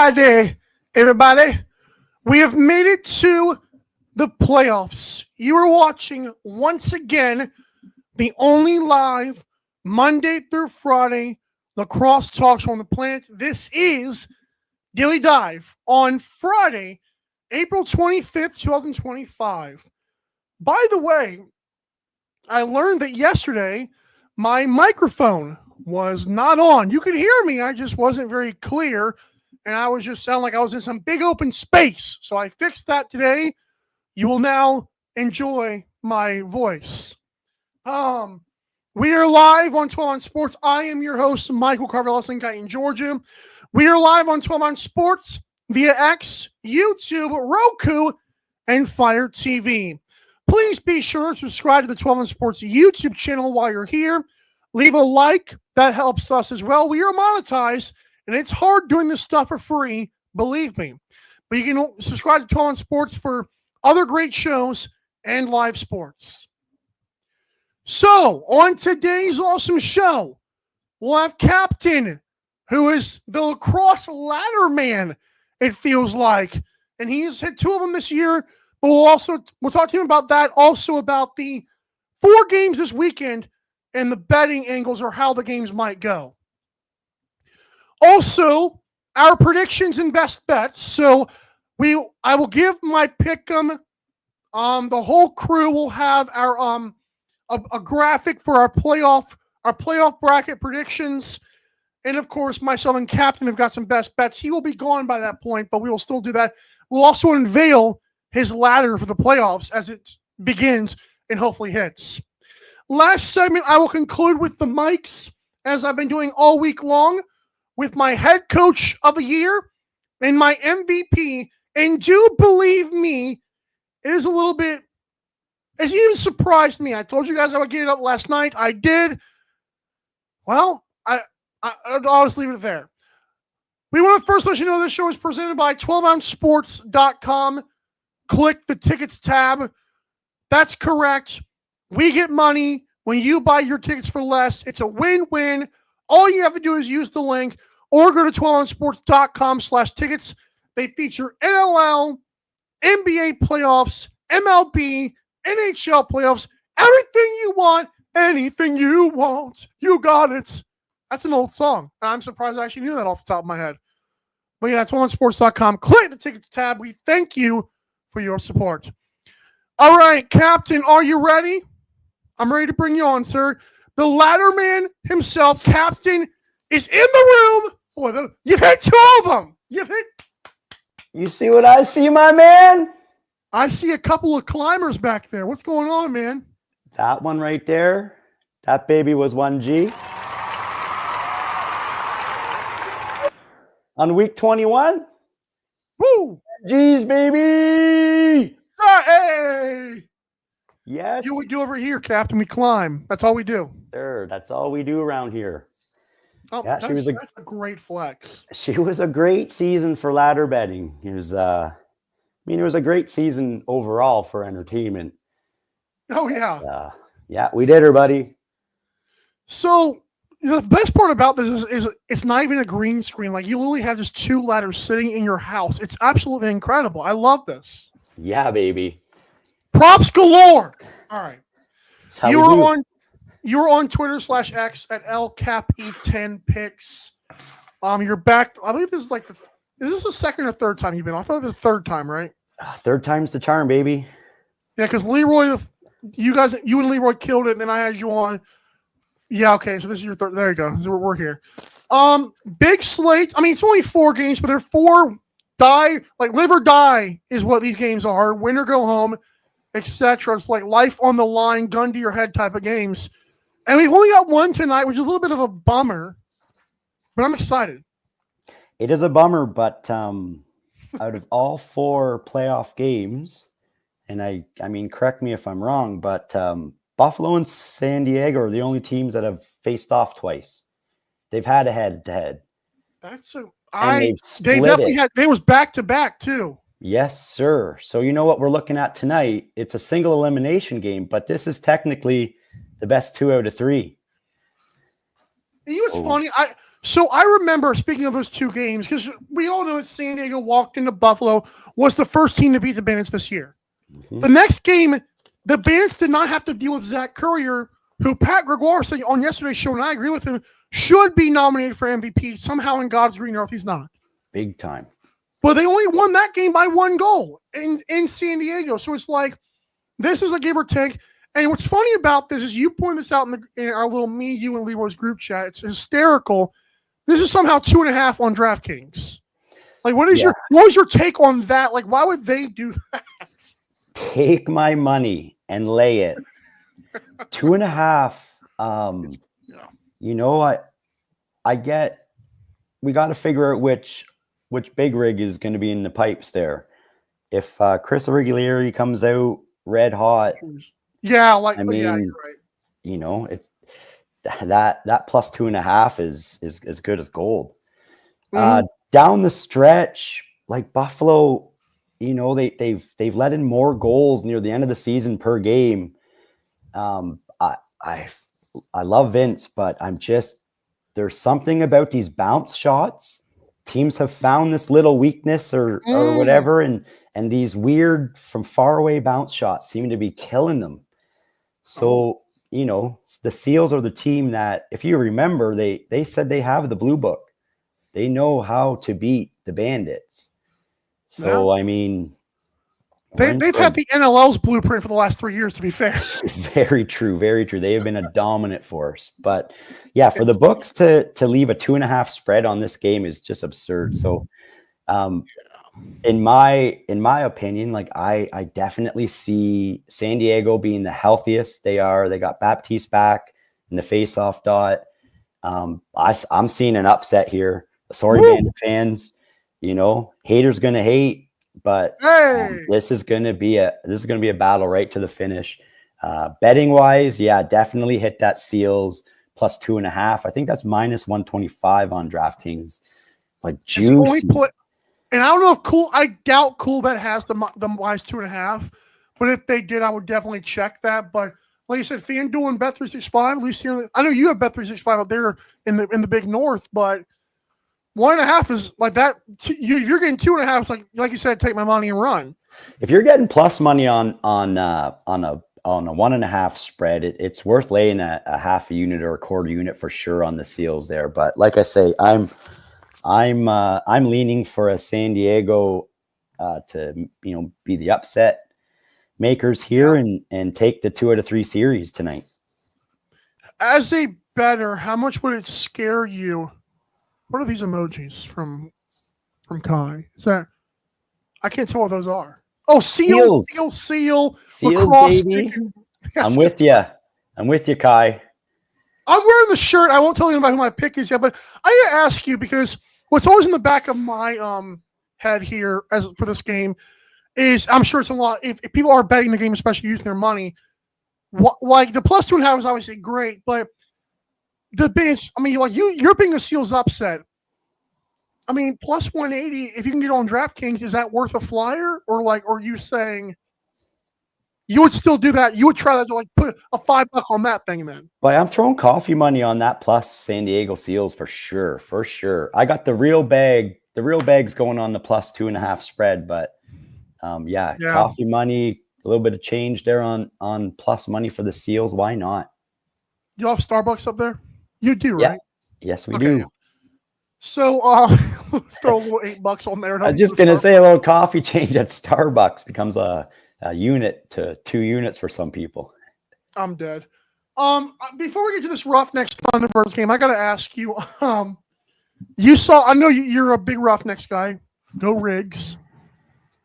Friday, everybody. We have made it to the playoffs. You are watching, once again, the only live Monday through Friday lacrosse talk show on the planet. This is Daily Dive on Friday, April 25th, 2025. By the way, I learned that yesterday my microphone was not on. You could hear me, I just wasn't very clear, and I was just sounding like I was in some big open space. So I fixed that today. You will now enjoy my voice. We are live on 12 on Sports. I am your host, Michael Carver, Wrestling Guy in Georgia. We are live on 12 on Sports via X, YouTube, Roku, and Fire TV. Please be sure to subscribe to the 12 on Sports YouTube channel while you're here. Leave a like. That helps us as well. We are monetized, and it's hard doing this stuff for free, believe me. But you can subscribe to 12 on Sports for other great shows and live sports. So, on today's awesome show, we'll have Captain, who is the lacrosse ladder man, it feels like. And he's hit 2 of them this year. But we'll talk to him about that. Also about the 4 games this weekend and the betting angles or how the games might go. Also, our predictions and best bets. So I will give my pick'em. The whole crew will have our a graphic for our playoff bracket predictions. And of course, myself and Captain have got some best bets. He will be gone by that point, but we will still do that. We'll also unveil his ladder for the playoffs as it begins and hopefully hits. Last segment, I will conclude with the mics, as I've been doing all week long, with my head coach of the year and my MVP. And do believe me, it is a little bit, it even surprised me. I told you guys I would get it up last night. I did. Well, I'll just leave it there. We want to first let you know this show is presented by 12ouncesports.com. Click the tickets tab. That's correct. We get money when you buy your tickets for less. It's a win-win. All you have to do is use the link or go to 12ouncesports.com/tickets. They feature NLL, NBA playoffs, MLB, NHL playoffs, everything you want, anything you want. You got it. That's an old song. I'm surprised I actually knew that off the top of my head. But yeah, 12ouncesports.com. Click the tickets tab. We thank you for your support. All right, Captain, are you ready? I'm ready to bring you on, sir. The ladder man himself, Captain, is in the room. Boy, you've hit 2 of them. You see what I see, my man? I see a couple of climbers back there. What's going on, man? That one right there, that baby was 1G. On week 21. Woo! G's, baby! Hey! Yes. You what we do over here, Captain. We climb. That's all we do. Sir, that's all we do around here. Oh, yeah, that's a great flex. She was a great season for ladder betting. It was, it was a great season overall for entertainment. Oh, yeah. Yeah, we did her, buddy. So, the best part about this is it's not even a green screen. Like, you literally have just 2 ladders sitting in your house. It's absolutely incredible. I love this. Yeah, baby. Props galore. All right. You were on Twitter /X at LCapE10Picks. You're back. I believe this is is this the second or third time you've been on? I thought it was the third time, right? Third time's the charm, baby. Yeah, because Leroy, you and Leroy killed it, and then I had you on. Yeah, okay, so this is your third. There you go. So we're here. Big slate. I mean, it's only 4 games, but they're 4 live or die is what these games are. Win or go home, etc. It's like life on the line, gun to your head type of games. And we've only got 1 tonight, which is a little bit of a bummer, but I'm excited. It is a bummer, but out of all 4 playoff games, and I mean, correct me if I'm wrong, but Buffalo and San Diego are the only teams that have faced off twice. They've had a head-to-head. They definitely had. They was back-to-back too. Yes, sir. So you know what we're looking at tonight? It's a single elimination game, but this is technically the best 2 out of 3. You know what's funny? So I remember, speaking of those two games, because we all know that San Diego walked into Buffalo, was the first team to beat the Bandits this year. Mm-hmm. The next game, the Bandits did not have to deal with Zach Courier, who Pat Gregoire said on yesterday's show, and I agree with him, should be nominated for MVP. Somehow in God's green earth, he's not. Big time. But they only won that game by 1 goal in San Diego. So it's like, this is a give or take. And what's funny about this is you point this out in our little me, you, and Leroy's group chat. It's hysterical. This is somehow 2.5 on DraftKings. Like, what was your take on that? Like, why would they do that? Take my money and lay it. 2.5. You know, I get, we got to figure out which big rig is going to be in the pipes there. If Chris Irregolari comes out red hot, yeah, like I mean, yeah, you're right. You know, that plus 2.5 is as good as gold. Down the stretch, like Buffalo, you know, they've let in more goals near the end of the season per game. I love Vince, but there's something about these bounce shots. Teams have found this little weakness or whatever, and these weird from far away bounce shots seem to be killing them. So, you know, the Seals are the team that, if you remember, they said they have the blue book. They know how to beat the Bandits. So, I mean, they've had the NLL's blueprint for the last 3 years, to be fair. Very true. Very true. They have been a dominant force. But yeah, for the books to leave a 2.5 spread on this game is just absurd. So, in my opinion, like I definitely see San Diego being the healthiest they are. They got Baptiste back in the face-off dot. I'm seeing an upset here. Sorry, Bandit fans. You know, haters gonna hate, but this is gonna be a battle right to the finish. Betting wise, yeah, definitely hit that Seals plus 2.5. I think that's minus 125 on DraftKings. Like juicy. And I don't know if I doubt Coolbet has the minus 2.5, but if they did, I would definitely check that. But like you said, FanDuel and Bet365, at least here, I know you have Bet365 out there in the big north, but 1.5 is like that. If you're getting 2.5, it's like you said, take my money and run. If you're getting plus money on a 1.5 spread, it's worth laying a half a unit or a quarter unit for sure on the Seals there. But like I say, I'm leaning for a San Diego to be the upset makers here and take the 2 out of 3 series tonight. As a bettor, how much would it scare you? What are these emojis from Kai? Is that, I can't tell what those are. Oh, seal, lacrosse, baby. I'm with you, Kai. I'm wearing the shirt. I won't tell you about who my pick is yet, but I gotta ask you, because what's always in the back of my head here as for this game is, I'm sure it's a lot. If people are betting the game, especially using their money, like the plus 2.5 is obviously great, but the bench, I mean, like you're being a Seals upset. I mean, plus 180, if you can get on DraftKings, is that worth a flyer? Or are you saying you would still do that? You would try that to like put a $5 on that thing then? But I'm throwing coffee money on that plus San Diego Seals for sure. For sure. I got the real bag. The real bag's going on the plus 2.5 spread, but coffee money, a little bit of change there on plus money for the Seals. Why not? You have Starbucks up there? You do, right? Yes, we do. So throw a little $8 on there. I'm just gonna say a little coffee change at Starbucks becomes a unit to 2 units for some people. I'm dead. Before we get to this Roughnecks Thunderbirds game, I gotta ask you. I know you're a big Roughnecks guy. Go Rigs.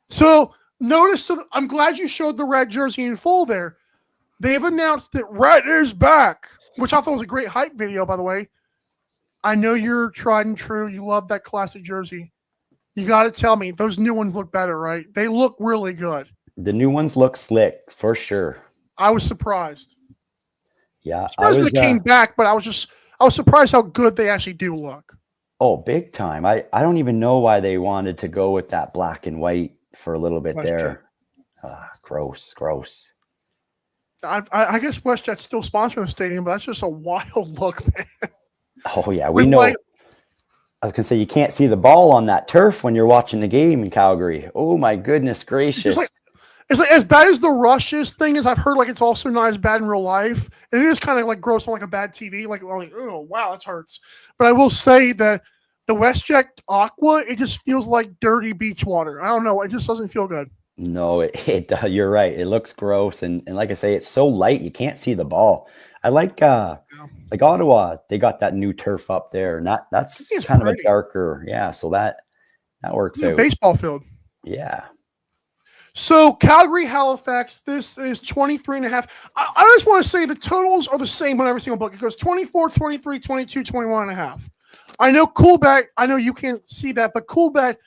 So I'm glad you showed the red jersey in full there. They've announced that Red is back, which I thought was a great hype video, by the way. I know you're tried and true. You love that classic jersey. You got to tell me, those new ones look better, right? They look really good. The new ones look slick, for sure. I was surprised. Yeah. Surprised they came back, but I was surprised how good they actually do look. Oh, big time. I don't even know why they wanted to go with that black and white for a little bit there. Gross. I guess WestJet's still sponsoring the stadium, but that's just a wild look, man. Oh, yeah. We know. I was gonna say you can't see the ball on that turf when you're watching the game in Calgary. Oh my goodness gracious! It's like as bad as the rushes thing is. I've heard like it's also not as bad in real life, and it is kind of like gross on like a bad TV. Like oh wow, that hurts. But I will say that the WestJet Aqua, it just feels like dirty beach water. I don't know, it just doesn't feel good. No, you're right. It looks gross, and like I say, it's so light you can't see the ball. I like Ottawa. They got that new turf up there, and that's kind of a darker, yeah. So that works out. Baseball field. Yeah. So Calgary, Halifax, this is 23.5. I just want to say the totals are the same on every single book. It goes 24, 23, 22, 21.5. I know Coolbet, I know you can't see that, but Coolbet,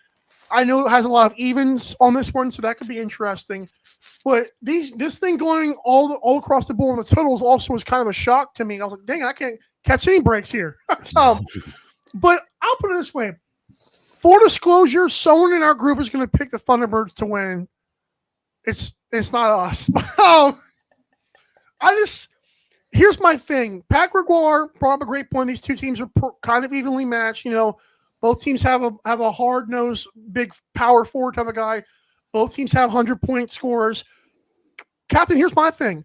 I know it has a lot of evens on this one, so that could be interesting. But this thing going all across the board with the totals also was kind of a shock to me. I was like, dang, I can't catch any breaks here. But I'll put it this way. For disclosure, someone in our group is going to pick the Thunderbirds to win. It's not us. Here's my thing. Pat Gregoire brought up a great point. These two teams are kind of evenly matched. You know, both teams have a hard-nosed, big power forward type of guy. Both teams have 100-point scorers. Captain, here's my thing.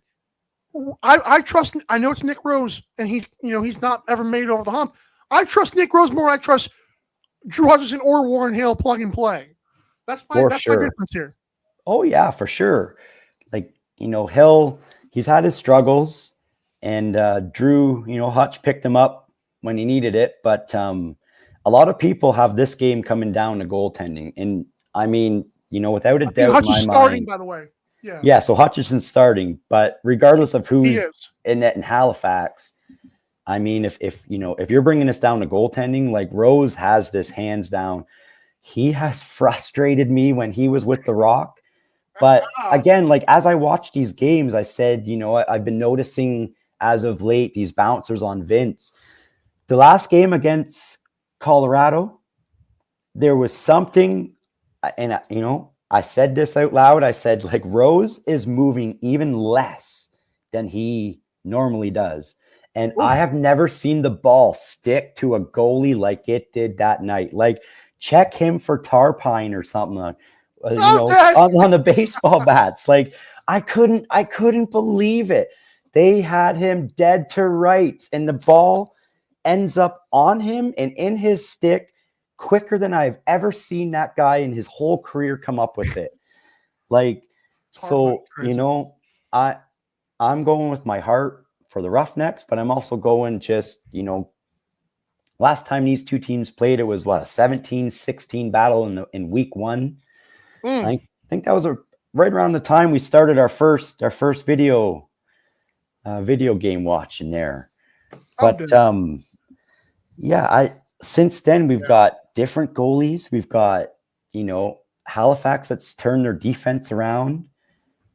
I trust. I know it's Nick Rose, and he's not ever made it over the hump. I trust Nick Rose more than I trust Drew Hutchison or Warren Hill plug and play. That's my difference here. Oh yeah, for sure. Like, Hill, he's had his struggles, and Drew, Hutch picked him up when he needed it. But a lot of people have this game coming down to goaltending. And I mean, without a doubt, Hutch is starting, by the way. Yeah. Yeah, so Hutchison's starting, but regardless of who's in net in Halifax, I mean, if you're bringing us down to goaltending, like Rose has this hands down. He has frustrated me when he was with the Rock. But again, like as I watched these games, I said, I've been noticing as of late these bouncers on Vince. The last game against Colorado, there was something, and I said this out loud. I said, like, Rose is moving even less than he normally does. And I have never seen the ball stick to a goalie like it did that night. Like, check him for Tarpine or something. On the baseball bats. Like, I couldn't believe it. They had him dead to rights, and the ball ends up on him and in his stick quicker than I've ever seen that guy in his whole career come up with it. Like, so, I'm going with my heart for the Roughnecks, but I'm also going just, last time these two teams played, it was what, a 17-16 battle in week 1. I think that was right around the time we started our first video game watching there. But since then we've got different goalies. We've got Halifax that's turned their defense around.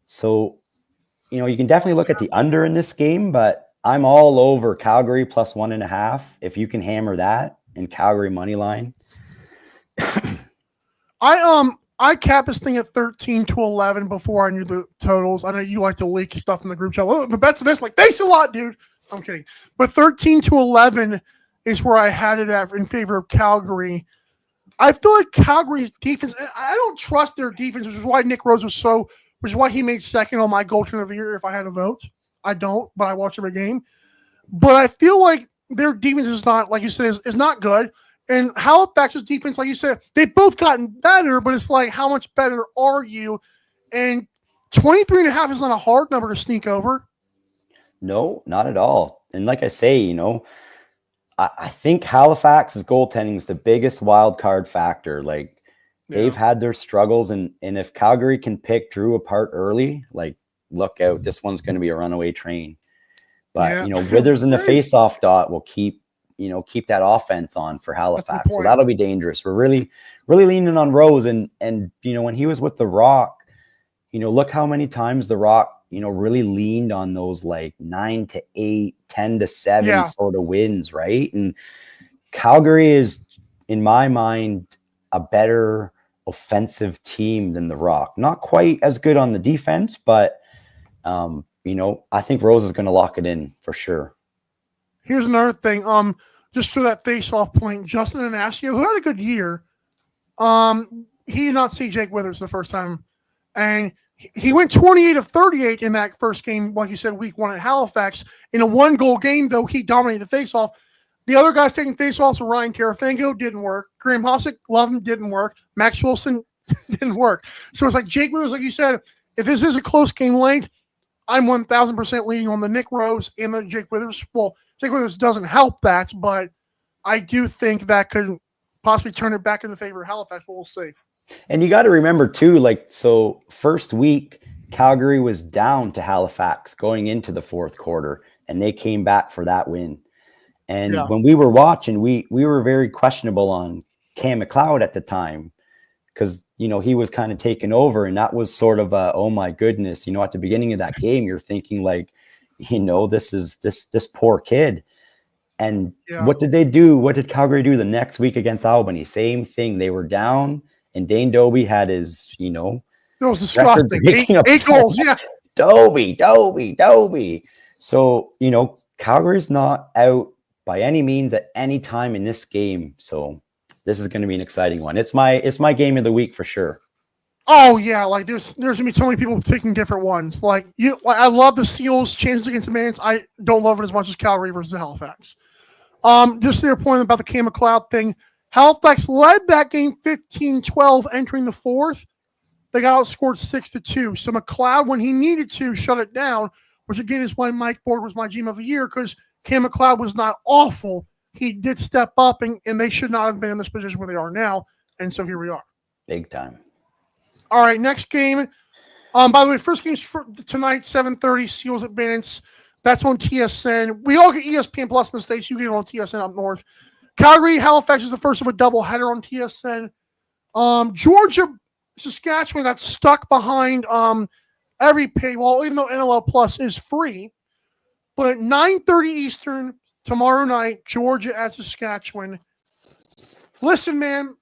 So you can definitely look at the under in this game, but I'm all over Calgary plus 1.5 if you can hammer that in Calgary money line. I capped this thing at 13-11 before I knew the totals. I know you like to leak stuff in the group chat. Oh, the bets of this, like, thanks a lot, dude. I'm kidding. But 13-11 is where I had it at in favor of Calgary. I feel like Calgary's defense, I don't trust their defense, which is why Nick Rose which is why he made second on my goaltender of the year if I had a vote. I don't, but I watch every game. But I feel like their defense is not, like you said, is not good. And Halifax's defense, like you said, they've both gotten better, but it's like, how much better are you? And 23.5 is not a hard number to sneak over. No, not at all. And like I say, I think Halifax's goaltending is the biggest wild card factor. Like, they've had their struggles, and if Calgary can pick Drew apart early, like, look out, this one's going to be a runaway train. But, Withers in the face-off dot will keep that offense on for Halifax. So that'll be dangerous. We're really, really leaning on Rose. And when he was with the Rock, look how many times the Rock, really leaned on those like 9-8, 10-7 sort of wins, right? And Calgary is, in my mind, a better offensive team than the Rock. Not quite as good on the defense, but I think Rose is going to lock it in for sure. Here's another thing. just for that face-off point, Justin Anasio, who had a good year, he did not see Jake Withers the first time, and he went 28 of 38 in that first game, like you said, week 1 at Halifax. In a 1-goal game, though, he dominated the face-off. The other guys taking face-offs were Ryan Carafango, didn't work. Graham Hossick, love him, didn't work. Max Wilson didn't work. So it's like Jake Withers, like you said, if this is a close game late, I'm 1,000% leaning on the Nick Rose and the Jake Withers. Well, Jake Withers doesn't help that, but I do think that could possibly turn it back in the favor of Halifax, but we'll see. And you got to remember too, like, so first week, Calgary was down to Halifax going into the fourth quarter, and they came back for that win. And when we were watching, we were very questionable on Cam McLeod at the time because, you know, he was kind of taking over, and that was sort of a, oh my goodness, you know, at the beginning of that game, you're thinking like, you know, this poor kid. And what did they do? What did Calgary do the next week against Albany? Same thing. They were down. And Dane Dobie had his, you know, it was disgusting. 8 goals, yeah. Dobie. So, you know, Calgary's not out by any means at any time in this game. So this is going to be an exciting one. It's my game of the week for sure. Oh yeah, like there's gonna be so many people picking different ones. Like I love the Seals' chances against the Bandits. I don't love it as much as Calgary versus Halifax. Just to your point about the Cam McLeod thing. Halifax led that game 15-12 entering the fourth. They got outscored 6-2. So McLeod, when he needed to, shut it down, which again is why Mike Ford was my GM of the year, because Cam McLeod was not awful. He did step up, and they should not have been in this position where they are now. And so here we are. Big time. All right, next game. By the way, first game's for tonight, 7:30, Seals at Bandits. That's on TSN. We all get ESPN Plus in the States. You get it on TSN up north. Calgary, Halifax is the first of a doubleheader on TSN. Georgia, Saskatchewan got stuck behind every paywall, even though NLL Plus is free. But at 9:30 Eastern tomorrow night, Georgia at Saskatchewan. Listen, man,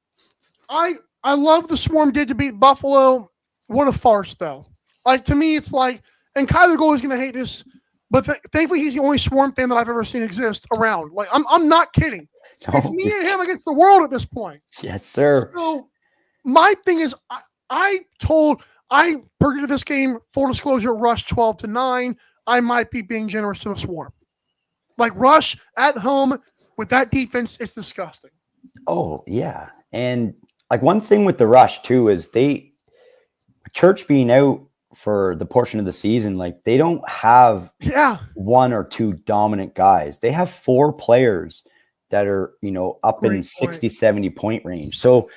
I love the Swarm did to beat Buffalo. What a farce, though. Like, to me, it's like, and Kyler Gold is going to hate this, but thankfully he's the only Swarm fan that I've ever seen exist around. Like, I'm not kidding. No. It's me and him against the world at this point. Yes, sir. So my thing is, I predicted this game, full disclosure, Rush 12-9. I might be being generous to the Swarm. Like, Rush at home with that defense, it's disgusting. Oh, yeah. And like one thing with the Rush too is Church being out for the portion of the season, like they don't have one or two dominant guys. They have 4 players that are, you know, up in 60, 70 point range. So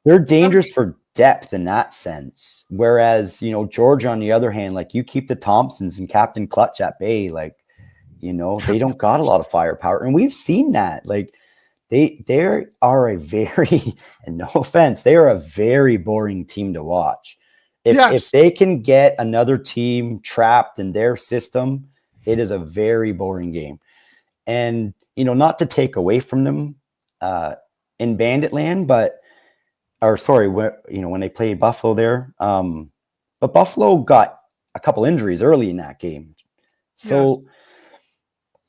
they're dangerous for depth in that sense. Whereas, you know, Georgia, on the other hand, like you keep the Thompsons and Captain Clutch at bay, like, you know, they don't got a lot of firepower. And we've seen that. Like they are a very, and no offense, they are a very boring team to watch. If they can get another team trapped in their system, it is a very boring game. And, you know, not to take away from them in Bandit Land, when they played Buffalo there. But Buffalo got a couple injuries early in that game. So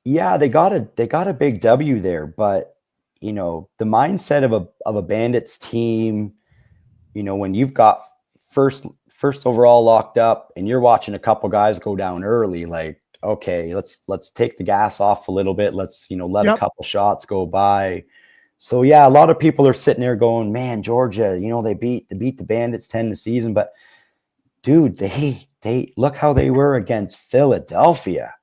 they got a big W there, but you know, the mindset of a Bandits team, you know, when you've got first overall locked up and you're watching a couple guys go down early, like, okay, let's take the gas off a little bit. Let's, you know, let a couple shots go by. So yeah, a lot of people are sitting there going, man, Georgia, you know, they beat the Bandits 10 the season, but dude, they look how they were against Philadelphia.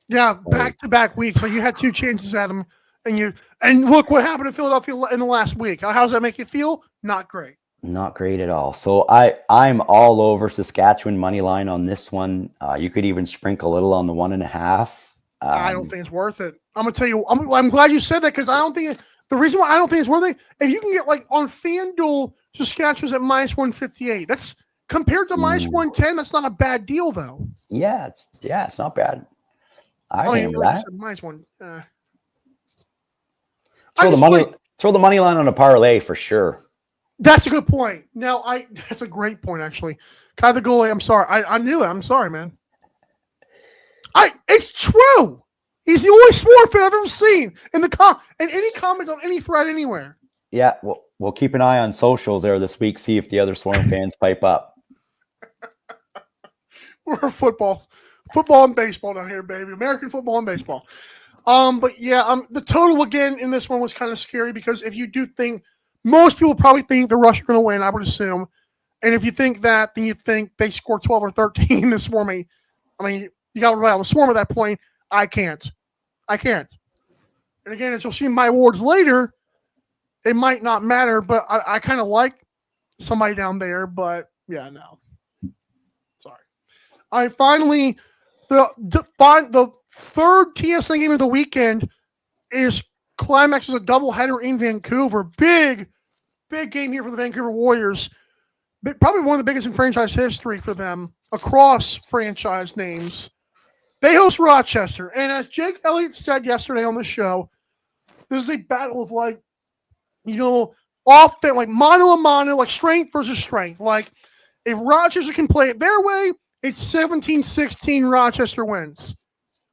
Yeah, back-to-back weeks. So you had 2 chances at them, and look what happened to Philadelphia in the last week. How does that make you feel? Not great. Not great at all. So I'm all over Saskatchewan money line on this one. You could even sprinkle a little on the 1.5. I don't think it's worth it. I'm gonna tell you. I'm glad you said that, because I don't think the reason why I don't think it's worth it. If you can get, like, on FanDuel, Saskatchewan's at -158. That's compared to -110. That's not a bad deal, though. Yeah, it's not bad. I handle that. -1. Throw the money line on a parlay for sure. That's a good point. Now, that's a great point, actually. Kai the goalie, I'm sorry. I knew it. I'm sorry, man. It's true. He's the only Swarm fan I've ever seen in any comment on any thread anywhere. Yeah, we'll keep an eye on socials there this week, see if the other Swarm fans pipe up. We're football and baseball down here, baby. American football and baseball. But yeah, the total again in this one was kind of scary because if you do think, most people probably think the Rush are going to win, I would assume. And if you think that, then you think they score 12 or 13 this Swarm. I mean, you got to rely on the Swarm at that point. I can't. And again, as you'll see in my awards later, it might not matter, but I kind of like somebody down there. But yeah, no. Sorry. I finally, the third TSN game of the weekend is climaxes a doubleheader in Vancouver. Big game here for the Vancouver Warriors. Probably one of the biggest in franchise history for them across franchise names. They host Rochester. And as Jake Elliott said yesterday on the show, this is a battle of offense, like mano a mano, like strength versus strength. Like if Rochester can play it their way, it's 17-16 Rochester wins.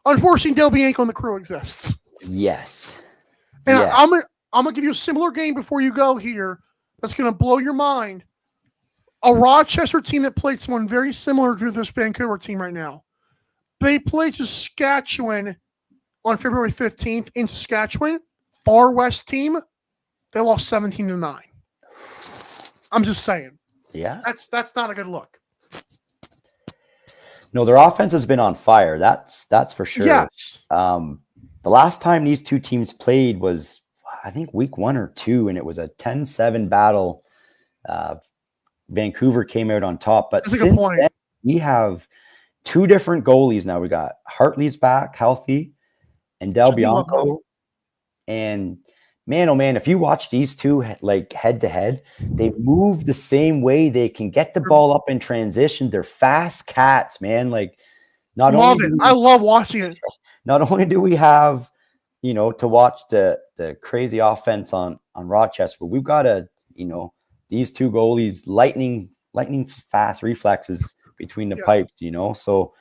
Unfortunately, Del Bianco and the crew exists. Yes. And yeah. I'm gonna give you a similar game before you go here that's gonna blow your mind. A Rochester team that played someone very similar to this Vancouver team right now. They played Saskatchewan on February 15th in Saskatchewan. Far West team. They lost 17-9. I'm just saying. Yeah. That's not a good look. No, their offense has been on fire. That's for sure. Yes. The last time these two teams played was, I think, week 1 or 2, and it was a 10-7 battle. Vancouver came out on top. But since then, we have 2 different goalies now. We got Hartley's back, healthy, and Del Bianco. And man, oh man, if you watch these two like head to head, they move the same way. They can get the ball up in transition. They're fast cats, man. Like, I love watching it. Not only do we have, to watch the crazy offense on Rochester, but we've got these 2 goalies, lightning fast reflexes between the pipes, So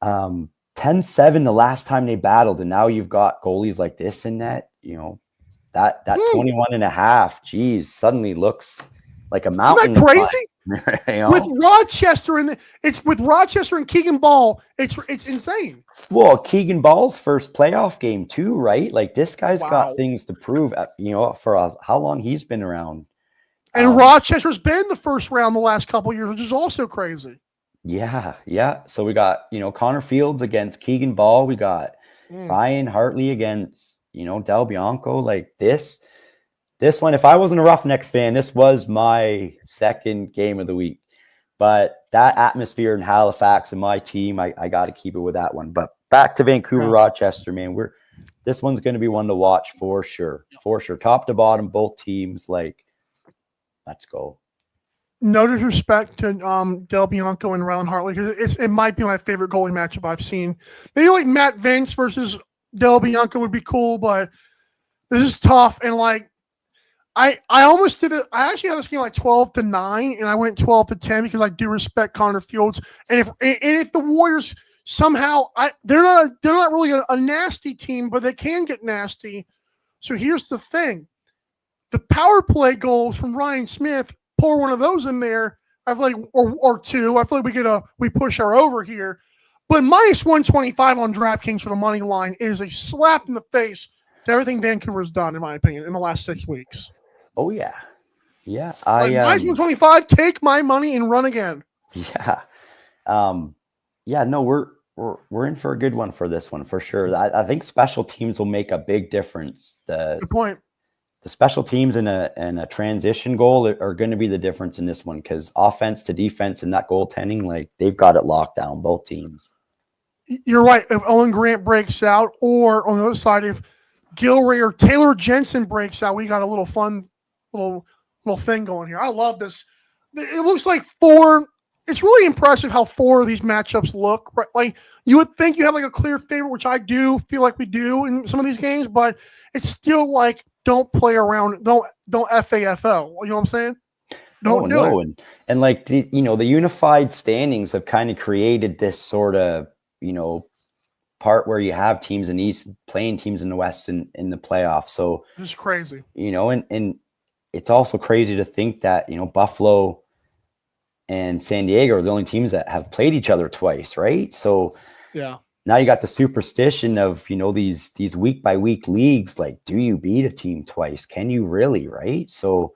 10-7 the last time they battled, and now you've got goalies like this in net, that 21.5, geez, suddenly looks like a mountain. Isn't that crazy? With Rochester with Rochester and Keegan Ball, it's insane. Well, Keegan Ball's first playoff game too, right? Like this guy's got things to prove, for us, how long he's been around. And Rochester's been in the first round the last couple of years, which is also crazy. Yeah. So we got, Connor Fields against Keegan Ball. We got Ryan Hartley against, Del Bianco. Like this one, if I wasn't a Roughnecks fan, this was my second game of the week. But that atmosphere in Halifax and my team, I got to keep it with that one. But back to Vancouver, Rochester, man. This one's going to be one to watch for sure. For sure. Top to bottom, both teams, like, let's go. No disrespect to Del Bianco and Ryan Hartley, because it might be my favorite goalie matchup I've seen. Maybe like Matt Vince versus Del Bianco would be cool, but this is tough. And like, I almost did it. I actually had this game like 12-9, and I went 12-10 because I do respect Connor Fields. And if the Warriors somehow, they're not really a nasty team, but they can get nasty. So here's the thing: the power play goals from Ryan Smith. Pour one of those in there, I feel like, or 2. I feel like we push our over here. But minus 125 on DraftKings for the money line is a slap in the face to everything Vancouver's done, in my opinion, in the last 6 weeks. Oh yeah. Minus 125, take my money and run again. Yeah. No, we're in for a good one for this one for sure. I think special teams will make a big difference. Good point. The special teams and a transition goal are going to be the difference in this one, because offense to defense and that goaltending, like, they've got it locked down, both teams. You're right. If Owen Grant breaks out, or on the other side, if Gilray or Taylor Jensen breaks out, we got a little fun little thing going here. I love this. It looks like 4. It's really impressive how 4 of these matchups look. Right? Like, you would think you have like a clear favorite, which I do feel like we do in some of these games, but it's still like, don't play around. Don't FAFO. You know what I'm saying? Don't do it. And like the unified standings have kind of created this sort of, part where you have teams in the East playing teams in the West in the playoffs. So it's crazy, and it's also crazy to think that, Buffalo and San Diego are the only teams that have played each other twice, right? So yeah. now you got the superstition of, these week by week leagues. Like, do you beat a team twice? Can you really, right? So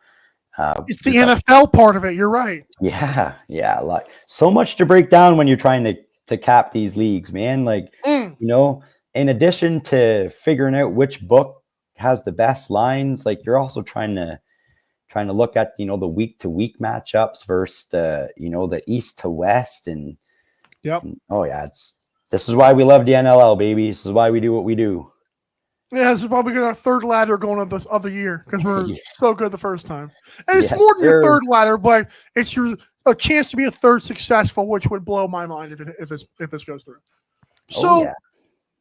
It's the NFL part of it. You're right. Yeah. Like, so much to break down when you're trying to cap these leagues, man. Like, in addition to figuring out which book has the best lines, like you're also trying to look at, the week to week matchups versus the East to West. And oh yeah, this is why we love the NLL, baby. This is why we do what we do. Yeah, this is probably our third ladder going of the year because we're so good the first time. And it's Yes, more than sir. the third ladder, but it's a chance to be a third successful, which would blow my mind if this goes through. So,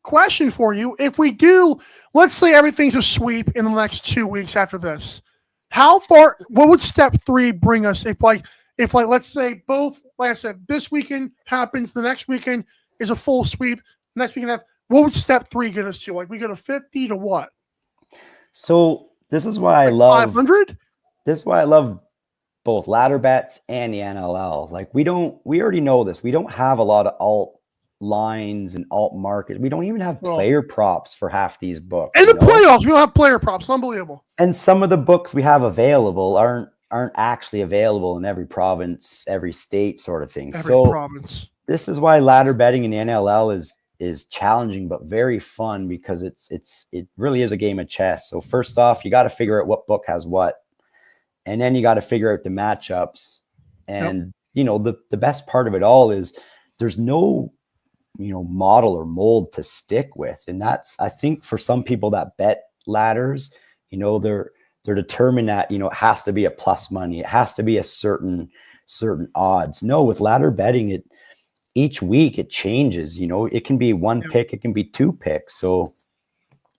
question for you: if we do, let's say everything's a sweep in the next 2 weeks after this, how far? What would step 3 bring us? If let's say both, like I said, this weekend happens, the next weekend is a full sweep, next weekend. What would step 3 get us to? Like we go to 50 to what? So this is why I love 500. This is why I love both ladder bets and the NLL. Like we already know this. We don't have a lot of alt lines and alt market. We don't even have player props for half these books. In the playoffs, we don't have player props. Unbelievable. And some of the books we have available aren't actually available in every province, every state, sort of thing. Every province. This is why ladder betting in the NLL is challenging but very fun, because it really is a game of chess. So first off, you got to figure out what book has what, and then you got to figure out the matchups. And the best part of it all is there's no model or mold to stick with. And that's, I think, for some people that bet ladders, they're determined that it has to be a plus money, it has to be a certain odds. No, with ladder betting, each week it changes. It can be one pick, it can be 2 picks. So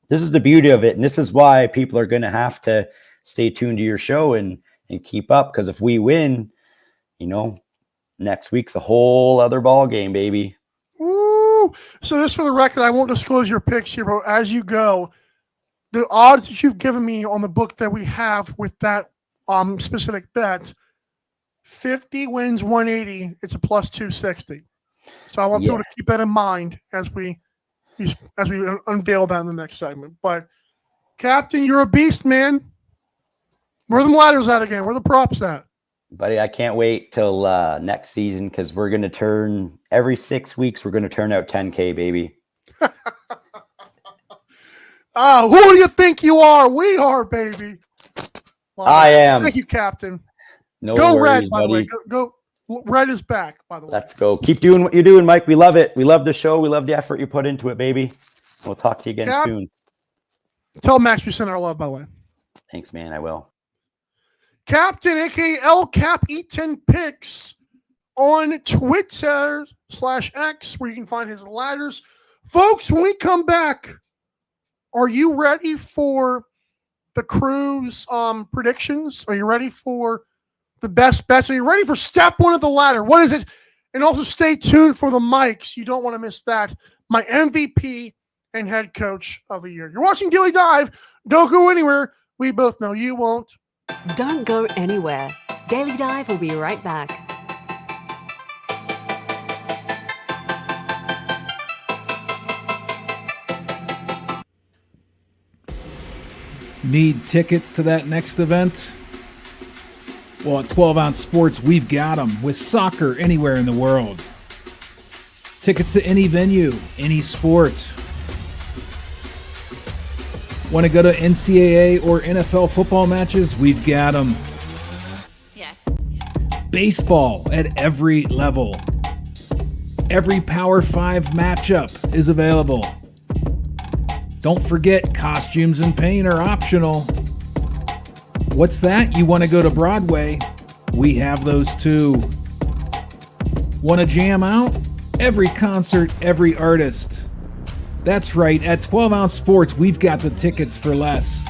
this is the beauty of it, and this is why people are going to have to stay tuned to your show and keep up, because if we win, next week's a whole other ball game, baby. Ooh. So just for the record, I won't disclose your picks here, but as you go, the odds that you've given me on the book that we have with that specific bet, 50 wins 180, it's a plus 260. So I want people to keep that in mind as we unveil that in the next segment. But Captain, you're a beast, man. Where are the ladders at again? Where are the props at? Buddy, I can't wait till next season, because we're going to turn every 6 weeks. We're going to turn out 10K, baby. Who do you think you are? We are, baby. Well, I am. Thank you, Captain. No go worries, Red, by buddy. the way. Go. Red is back, by the way. Let's go. Keep doing what you're doing, Mike. We love it. We love the show. We love the effort you put into it, baby. We'll talk to you again soon. Tell Max we send our love, by the way. Thanks, man. I will. Captain, aka L Cap E10 Picks on Twitter /X, where you can find his ladders. Folks, when we come back, are you ready for the crew's predictions? Are you ready for the best bets? Are you ready for step 1 of the ladder? What is it? And also stay tuned for the mics. You don't want to miss that. My MVP and head coach of the year. You're watching Daily Dive. Don't go anywhere. We both know you won't. Don't go anywhere. Daily Dive will be right back. Need tickets to that next event? Well, at 12 Ounce Sports, we've got them, with soccer anywhere in the world. Tickets to any venue, any sport. Want to go to NCAA or NFL football matches? We've got them. Yeah. Baseball at every level. Every Power 5 matchup is available. Don't forget, costumes and paint are optional. What's that? You want to go to Broadway? We have those too. Want to jam out? Every concert, every artist. That's right, at 12 Ounce Sports, we've got the tickets for less.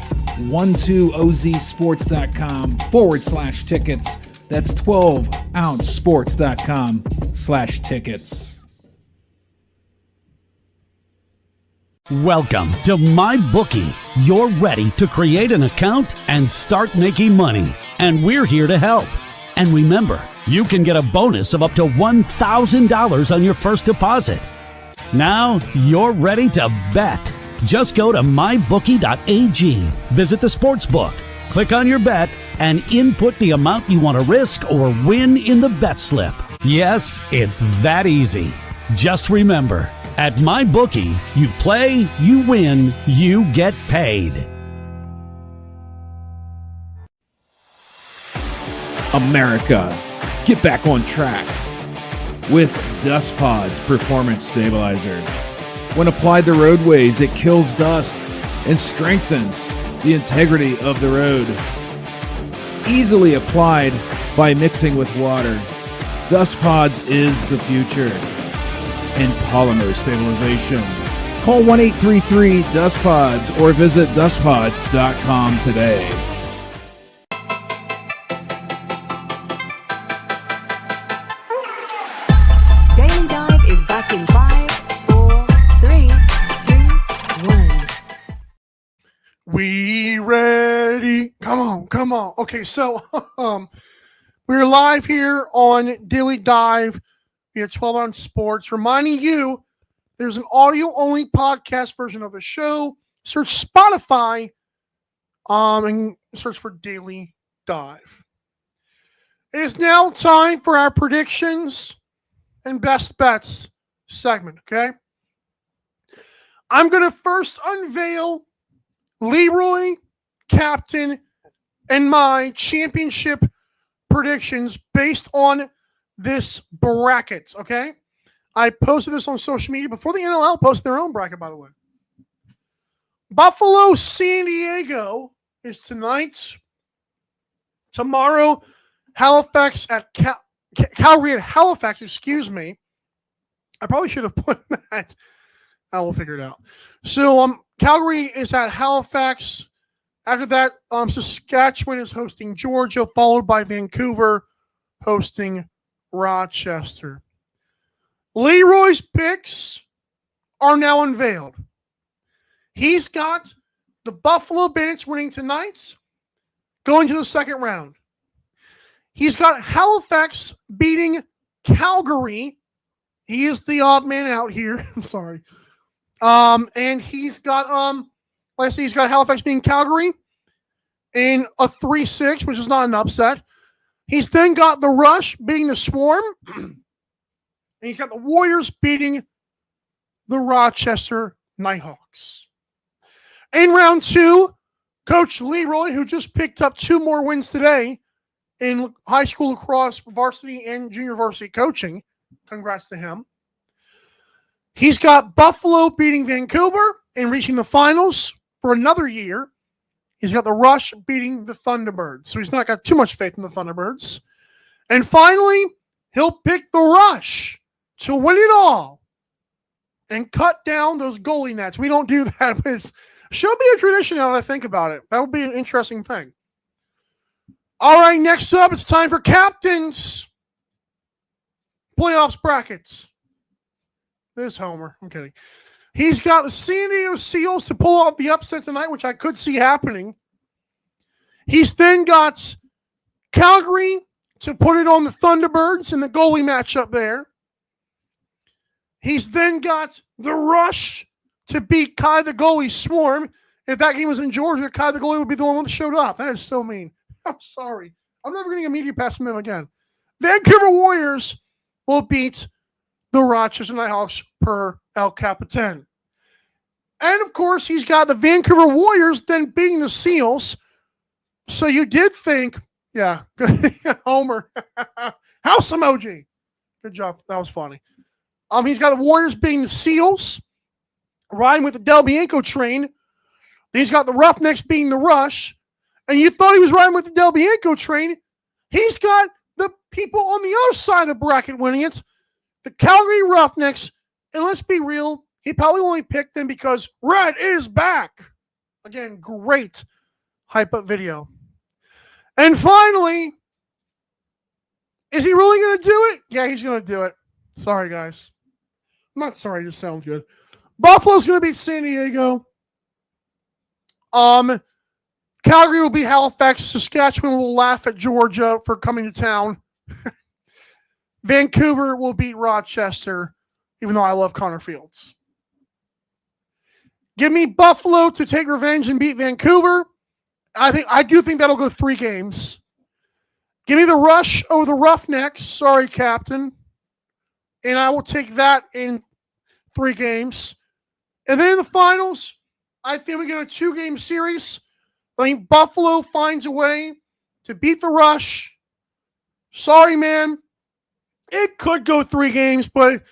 12ozsports.com/tickets. That's 12ouncesports.com/tickets. Welcome to MyBookie. You're ready to create an account and start making money. And we're here to help. And remember, you can get a bonus of up to $1,000 on your first deposit. Now you're ready to bet. Just go to mybookie.ag, visit the sportsbook, click on your bet, and input the amount you want to risk or win in the bet slip. Yes, it's that easy. Just remember, at MyBookie, you play, you win, you get paid. America, get back on track with Dust Pod's Performance Stabilizer. When applied to roadways, it kills dust and strengthens the integrity of the road. Easily applied by mixing with water, Dust Pods is the future in polymer stabilization. Call 1-833-DUST-PODS or visit dustpods.com today. Daily Dive is back in 5, 4, 3, 2, 1. We ready? Come on. Okay, so we're live here on Daily Dive via 12-Ounce Sports. Reminding you, there's an audio-only podcast version of the show. Search Spotify and search for Daily Dive. It is now time for our predictions and best bets segment, okay? I'm going to first unveil Leroy, captain, and my championship predictions based on this bracket, okay? I posted this on social media before the NLL posted their own bracket, by the way. Buffalo, San Diego is tonight. Tomorrow, Halifax at Calgary at Halifax, excuse me. I probably should have put that. I will figure it out. So, Calgary is at Halifax. After that, Saskatchewan is hosting Georgia, followed by Vancouver hosting Rochester. Leroy's picks are now unveiled. He's got the Buffalo Bandits winning tonight, going to the second round. He's got Halifax beating Calgary. He is the odd man out here. I'm sorry. And he's got like I said, he's got Halifax beating Calgary in a 3-6, which is not an upset. He's then got the Rush beating the Swarm. And he's got the Warriors beating the Rochester Nighthawks. In round 2, Coach Leroy, who just picked up 2 more wins today in high school lacrosse, varsity, and junior varsity coaching. Congrats to him. He's got Buffalo beating Vancouver and reaching the finals for another year. He's got the Rush beating the Thunderbirds. So he's not got too much faith in the Thunderbirds. And finally, he'll pick the Rush to win it all and cut down those goalie nets. We don't do that, but it should be a tradition now that I think about it. That would be an interesting thing. All right, next up, it's time for Captains Playoffs brackets. This Homer. I'm kidding. He's got the San Diego Seals to pull off the upset tonight, which I could see happening. He's then got Calgary to put it on the Thunderbirds in the goalie matchup there. He's then got the Rush to beat Kai the goalie Swarm. If that game was in Georgia, Kai the goalie would be the one that showed up. That is so mean. I'm sorry. I'm never going to get media pass from them again. Vancouver Warriors will beat the Rochester Nighthawks per El Capitan. And, of course, he's got the Vancouver Warriors then beating the Seals. So you did think, yeah, Homer, house emoji. Good job. That was funny. He's got the Warriors beating the Seals, riding with the Del Bianco train. He's got the Roughnecks beating the Rush. And you thought he was riding with the Del Bianco train. He's got the people on the other side of the bracket winning it. The Calgary Roughnecks. And let's be real, he probably only picked them because Red is back. Again, great hype-up video. And finally, is he really going to do it? Yeah, he's going to do it. Sorry, guys. I'm not sorry, it just sounds good. Buffalo's going to beat San Diego. Calgary will beat Halifax. Saskatchewan will laugh at Georgia for coming to town. Vancouver will beat Rochester, even though I love Connor Fields. Give me Buffalo to take revenge and beat Vancouver. I do think that'll go 3 games. Give me the Rush over the Roughnecks. Sorry, Captain. And I will take that in 3 games. And then in the finals, I think we get a 2-game series. I think Buffalo finds a way to beat the Rush. Sorry, man. It could go 3 games, but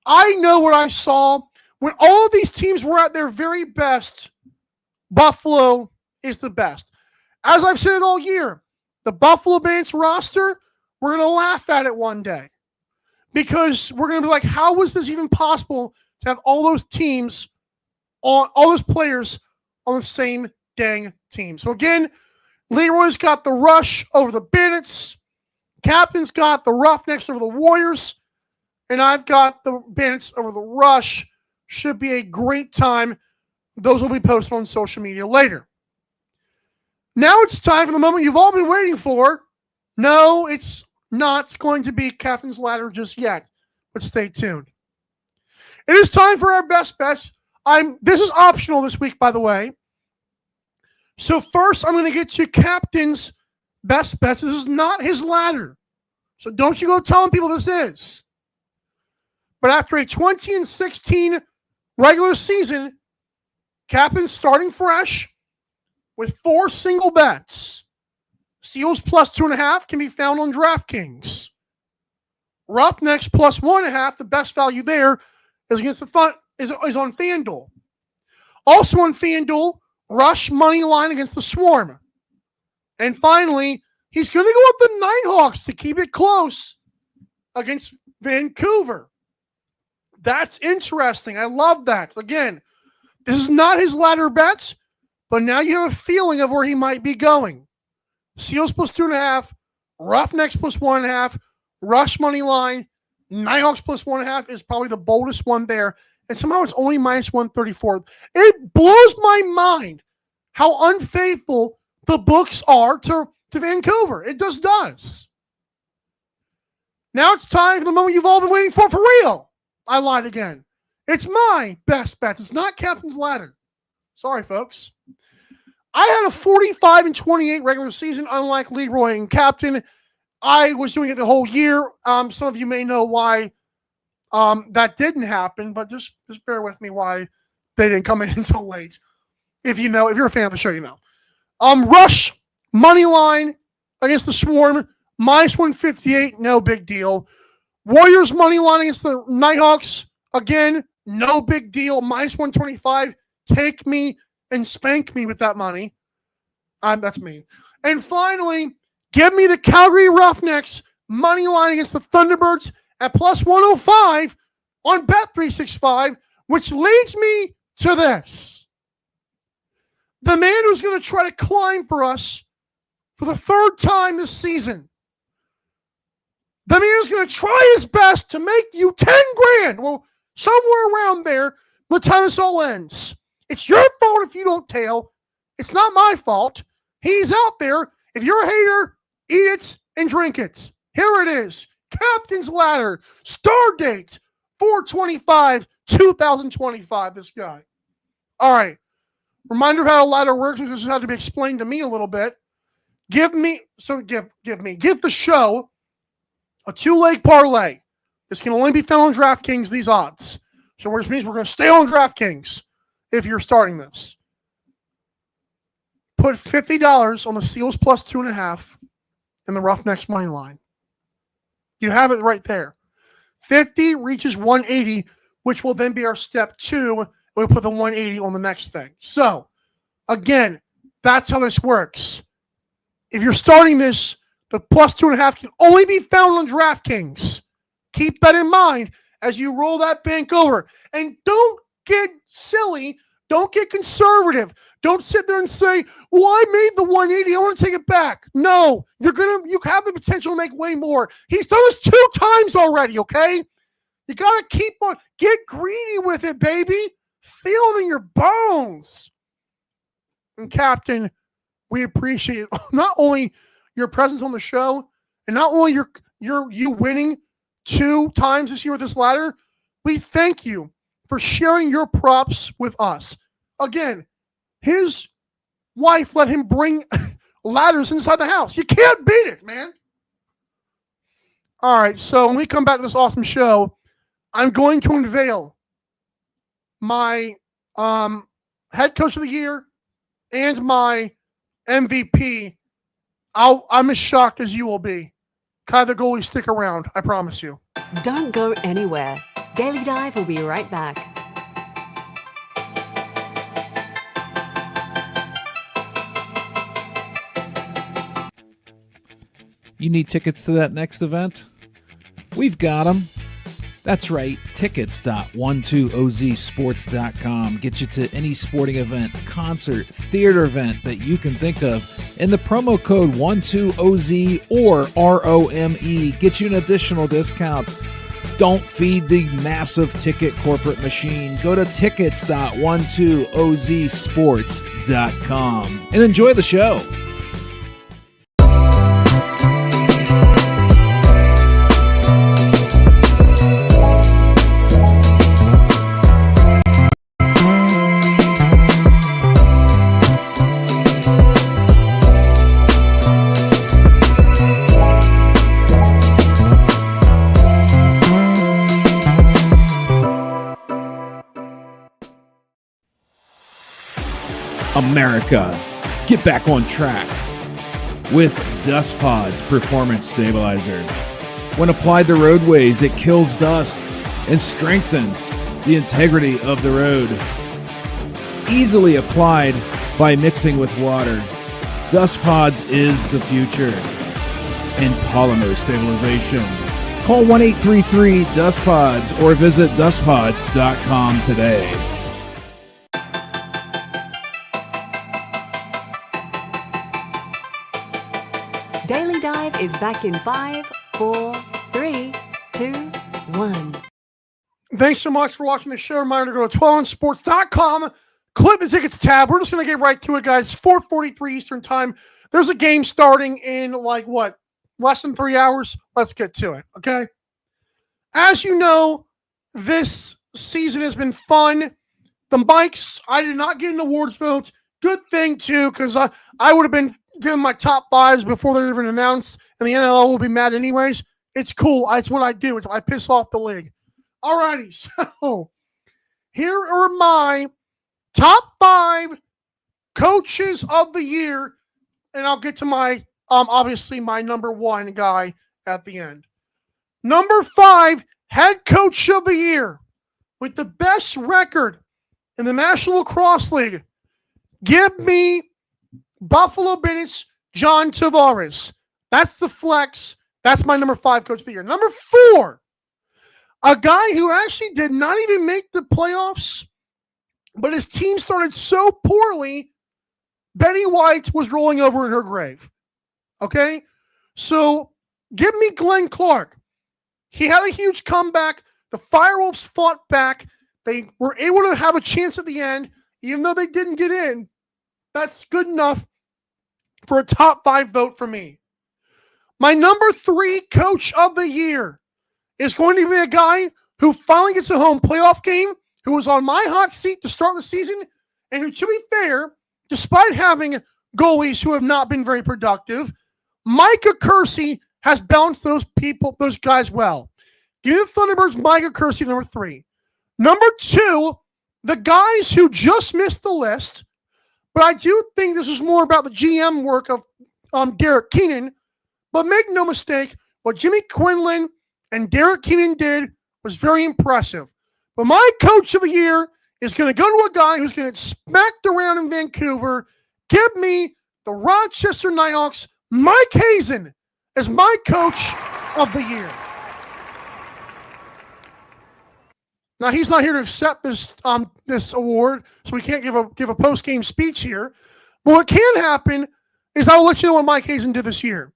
I know what I saw. When all of these teams were at their very best, Buffalo is the best. As I've said it all year, the Buffalo Bandits roster, we're going to laugh at it one day. Because we're going to be like, how was this even possible to have all those teams, all those players on the same dang team? So again, Leroy's got the Rush over the Bandits. Captain's got the Roughnecks over the Warriors. And I've got the Bandits over the Rush. Should be a great time. Those will be posted on social media later. Now it's time for the moment you've all been waiting for. No, it's not going to be Captain's Ladder just yet, but stay tuned. It is time for our best bets. This is optional this week, by the way. So first, I'm going to get you Captain's best bets. This is not his ladder. So don't you go telling people this is. But after a 20-16 regular season, Captain's starting fresh with 4 single bets. Seals plus 2.5 can be found on DraftKings. Roughnecks plus 1.5, the best value there is against the is on FanDuel. Also on FanDuel, Rush money line against the Swarm. And finally, he's going to go with the Nighthawks to keep it close against Vancouver. That's interesting. I love that. Again, this is not his ladder bets, but now you have a feeling of where he might be going. Seals plus 2.5, Roughnecks plus 1.5, Rush money line, Nighthawks plus 1.5 is probably the boldest one there. And somehow it's only minus 134. It blows my mind how unfaithful the books are to Vancouver. It just does. Now it's time for the moment you've all been waiting for real. I lied again. It's my best bet. It's not Captain's Ladder. Sorry, folks. I had a 45-28 regular season, unlike Leroy and Captain. I was doing it the whole year. Some of you may know why that didn't happen, but just bear with me why they didn't come in until late. If you're a fan of the show, you know. Rush money line against the Swarm, minus 158, no big deal. Warriors money line against the Nighthawks, again, no big deal, minus 125. Take me and spank me with that money. That's me. And finally, give me the Calgary Roughnecks money line against the Thunderbirds at plus 105 on Bet365, which leads me to this. The man who's going to try to climb for us for the 3rd time this season. The man who's going to try his best to make you 10 grand. Well, somewhere around there by the time this all ends. It's your fault if you don't tail. It's not my fault. He's out there. If you're a hater, eat it and drink it. Here it is. Captain's Ladder. Star date 4/25/2025. This guy. All right. Reminder of how a ladder works. This has to be explained to me a little bit. Give the show a 2-leg parlay. This can only be found on DraftKings, these odds. So which means we're going to stay on DraftKings if you're starting this. Put $50 on the Seals plus 2.5 and the Roughnecks money line. You have it right there. 50 reaches 180, which will then be our step 2. We put the 180 on the next thing. So, again, that's how this works. If you're starting this, the plus 2.5 can only be found on DraftKings. Keep that in mind as you roll that bank over. And don't get silly. Don't get conservative. Don't sit there and say, well, I made the 180. I want to take it back. No, you have the potential to make way more. He's done this 2 times already, okay? You got to keep on. Get greedy with it, baby. Feel it in your bones. And Captain, we appreciate not only your presence on the show and not only you winning 2 times this year with this ladder, we thank you for sharing your props with us. Again, his wife let him bring ladders inside the house. You can't beat it, man. All right, so when we come back to this awesome show, I'm going to unveil my head coach of the year and my MVP. I'm as shocked as you will be. Kai the goalie, stick around. I promise you. Don't go anywhere. Daily Dive will be right back. You need tickets to that next event? We've got them. That's right, tickets.12ozsports.com. Get you to any sporting event, concert, theater event that you can think of. And the promo code 12OZ or ROME gets you an additional discount. Don't feed the massive ticket corporate machine. Go to tickets.12ozsports.com and enjoy the show. America, get back on track with Dust Pod's Performance Stabilizer. When applied to roadways, it kills dust and strengthens the integrity of the road. Easily applied by mixing with water, Dust Pods is the future in polymer stabilization. Call 1-833-DUST-PODS or visit dustpods.com today. Daily Dive is back in 5, 4, 3, 2, 1. Thanks so much for watching the show. Reminder to go to 12onsports.com. Click the tickets tab. We're just going to get right to it, guys. 4:43 Eastern time. There's a game starting in less than 3 hours. Let's get to it, okay? As you know, this season has been fun. The mics, I did not get an awards vote. Good thing, too, because I would have been giving my top 5s before they're even announced, and the NLL will be mad anyways. It's cool. It's what I do. I piss off the league. All righty, so here are my top 5 coaches of the year, and I'll get to my, obviously, my number 1 guy at the end. Number 5, head coach of the year with the best record in the National Lacrosse League. Give me Buffalo Bills, John Tavares. That's the flex. That's my number 5 coach of the year. Number 4, a guy who actually did not even make the playoffs, but his team started so poorly, Betty White was rolling over in her grave. Okay? So give me Glenn Clark. He had a huge comeback. The Firewolves fought back. They were able to have a chance at the end, even though they didn't get in. That's good enough for a top 5 vote for me. My number 3 coach of the year is going to be a guy who finally gets a home playoff game, who was on my hot seat to start the season, and who, to be fair, despite having goalies who have not been very productive, Micah Kersey has balanced those guys well. Give the Thunderbirds Micah Kersey, number 3. Number 2, the guys who just missed the list, but I do think this is more about the GM work of Derek Keenan. But make no mistake, what Jimmy Quinlan and Derek Keenan did was very impressive. But my coach of the year is going to go to a guy who's going to get smacked around in Vancouver. Give me the Rochester Nighthawks, Mike Hazen, as my coach of the year. Now, he's not here to accept this award, so we can't give a post-game speech here. But what can happen is I'll let you know what Mike Hazen did this year.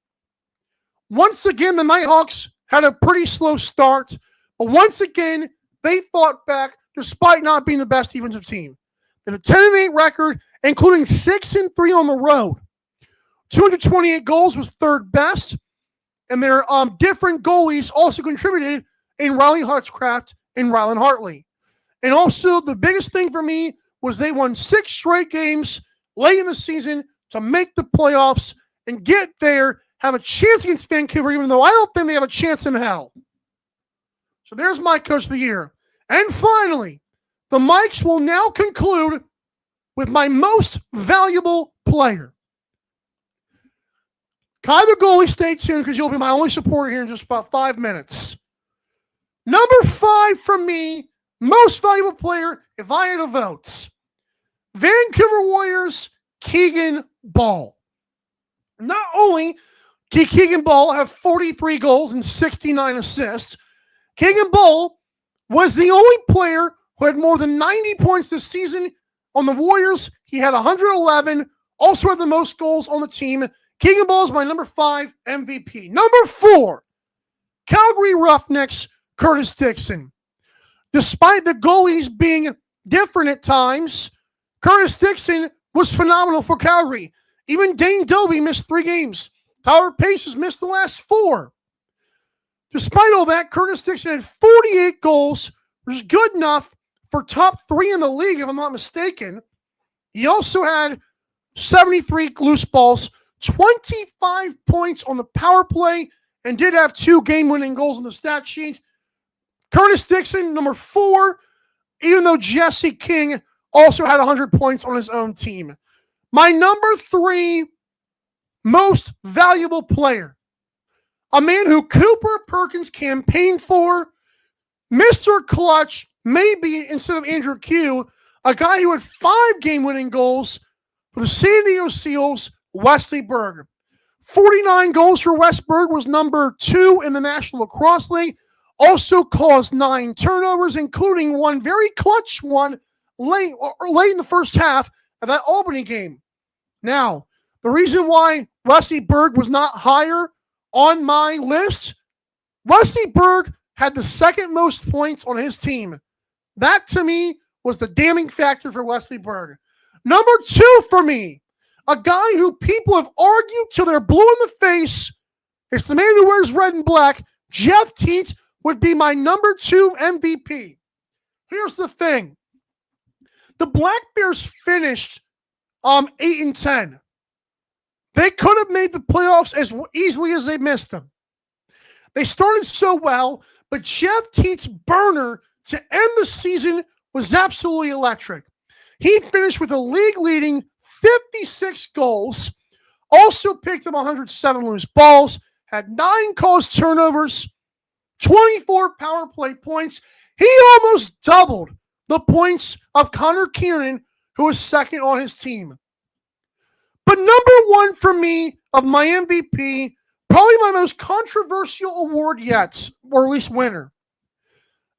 Once again, the Nighthawks had a pretty slow start, but once again, they fought back. despite not being the best defensive team. They had a 10-8 record, including 6-3 on the road. 228 goals was third best, and their different goalies also contributed in Riley Hutchcraft and Rylan Hartley. And also, the biggest thing for me was they won 6 straight games late in the season to make the playoffs and get there, have a chance against Vancouver, even though I don't think they have a chance in hell. So there's my Coach of the Year. And finally, the mics will now conclude with my most valuable player. Kai the goalie, stay tuned because you'll be my only supporter here in just about 5 minutes. Number 5 for me, most valuable player, if I had a vote. Vancouver Warriors, Keegan Ball. Not only did Keegan Ball have 43 goals and 69 assists, Keegan Ball was the only player who had more than 90 points this season on the Warriors. He had 111, also had the most goals on the team. Keegan Ball is my number 5 MVP. Number 4, Calgary Roughnecks, Curtis Dixon. Despite the goalies being different at times, Curtis Dixon was phenomenal for Calgary. Even Dane Dobie missed 3 games. Tyler Pace has missed the last 4. Despite all that, Curtis Dixon had 48 goals, which is good enough for top 3 in the league, if I'm not mistaken. He also had 73 loose balls, 25 points on the power play, and did have 2 game-winning goals on the stat sheet. Curtis Dixon, number 4, even though Jesse King also had 100 points on his own team. My number 3 most valuable player, a man who Cooper Perkins campaigned for, Mr. Clutch, maybe instead of Andrew Q, a guy who had 5 game-winning goals for the San Diego Seals, Wesley Berg. 49 goals for Wes Berg, was number 2 in the National Lacrosse League. Also caused 9 turnovers, including one very clutch one late in the first half of that Albany game. Now, the reason why Wesley Berg was not higher on my list, Wesley Berg had the second most points on his team. That, to me, was the damning factor for Wesley Berg. Number 2 for me, a guy who people have argued till they're blue in the face, it's the man who wears red and black, Jeff Teat, would be my number 2 MVP. Here's the thing. The Black Bears finished 8-10. They could have made the playoffs as easily as they missed them. They started so well, but Jeff Teat's burner to end the season was absolutely electric. He finished with a league-leading 56 goals, also picked up 107 loose balls, had 9 caused turnovers, 24 power play points. He almost doubled the points of Connor Kiernan, who was second on his team. But number 1 for me of my MVP, probably my most controversial award yet, or at least winner.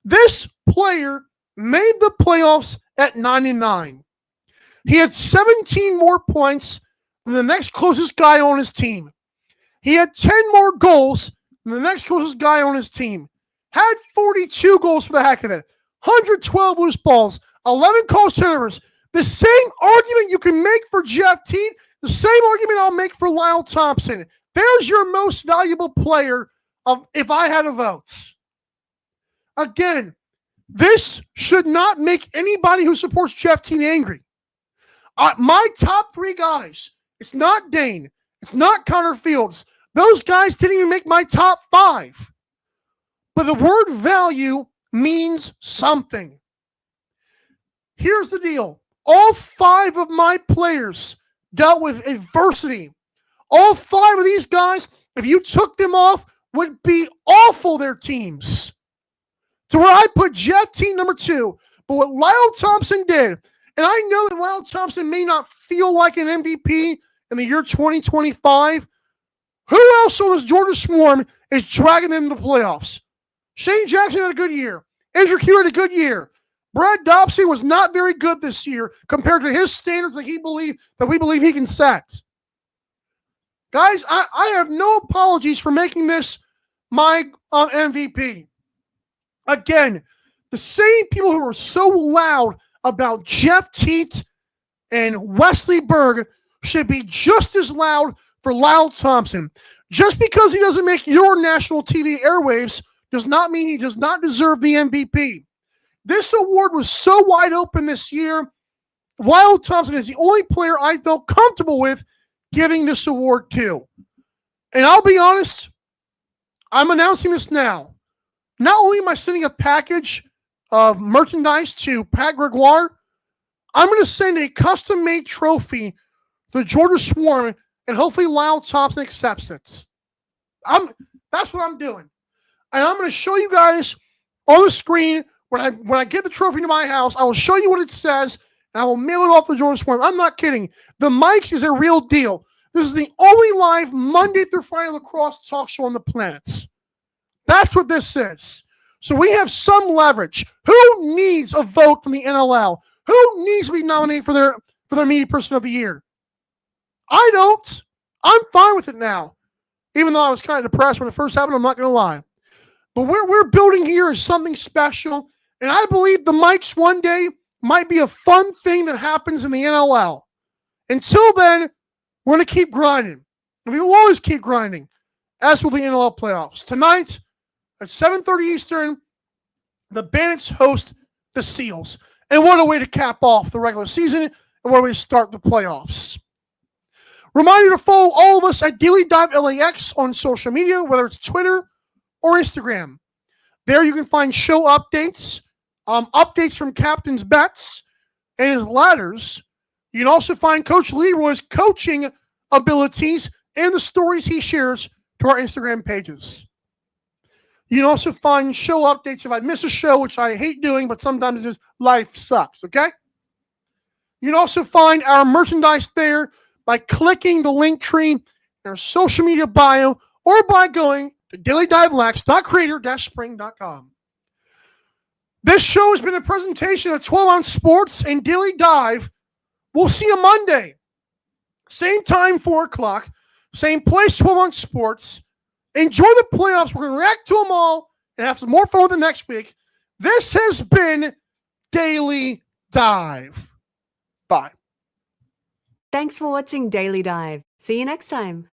This player made the playoffs at 99. He had 17 more points than the next closest guy on his team. He had 10 more goals than the next closest guy on his team. Had 42 goals for the heck of it. 112 loose balls. 11 caused turnovers. The same argument you can make for Jeff Teat, the same argument I'll make for Lyle Thompson. There's your most valuable player of if I had a vote. Again, this should not make anybody who supports Jeff Teat angry. My top 3 guys, it's not Dane, it's not Connor Fields. Those guys didn't even make my top 5. But the word value means something. Here's the deal. All 5 of my players dealt with adversity. All 5 of these guys, if you took them off, would be awful, their teams. To where I put Jeff Teat number 2. But what Lyle Thompson did, and I know that Lyle Thompson may not feel like an MVP in the year 2025. Who else on this Georgia Swarm is dragging them to the playoffs? Shane Jackson had a good year. Andrew Q had a good year. Brad Dobson was not very good this year compared to his standards that we believe he can set. Guys, I have no apologies for making this my MVP. Again, the same people who were so loud about Jeff Teat and Wesley Berg should be just as loud for Lyle Thompson. Just because he doesn't make your national TV airwaves does not mean he does not deserve the MVP. This award was so wide open this year. Lyle Thompson is the only player I felt comfortable with giving this award to. And I'll be honest, I'm announcing this now. Not only am I sending a package of merchandise to Pat Gregoire, I'm going to send a custom-made trophy to the Georgia Swarm, and hopefully Lyle Thompson accepts it. That's what I'm doing. And I'm going to show you guys on the screen, when I get the trophy to my house, I will show you what it says, and I will mail it off to the Georgia Swarm. I'm not kidding. The Mics is a real deal. This is the only live Monday through Friday lacrosse talk show on the planet. That's what this is. So we have some leverage. Who needs a vote from the NLL? Who needs to be nominated for their media person of the year? I don't. I'm fine with it now. Even though I was kind of depressed when it first happened, I'm not going to lie. But what we're building here is something special, and I believe the Mics one day might be a fun thing that happens in the NLL. Until then, we're going to keep grinding. And we will always keep grinding, as will the NLL Playoffs. Tonight, at 7:30 Eastern, the Bandits host the Seals. And what a way to cap off the regular season, and what a way to start the playoffs. Reminder to follow all of us at Daily Dive LAX on social media, whether it's Twitter or Instagram. There you can find show updates, updates from Captain's bets and his ladders. You can also find Coach Leroy's coaching abilities and the stories he shares to our Instagram pages. You can also find show updates if I miss a show, which I hate doing, but sometimes just life sucks, okay? You can also find our merchandise there by clicking the link tree in our social media bio or by going to dailydivelacks.creator-spring.com. This show has been a presentation of 12 Ounce Sports and Daily Dive. We'll see you Monday. Same time, 4 o'clock. Same place, 12 Ounce Sports. Enjoy the playoffs. We're going to react to them all and have some more fun with the next week. This has been Daily Dive. Bye. Thanks for watching Daily Dive. See you next time.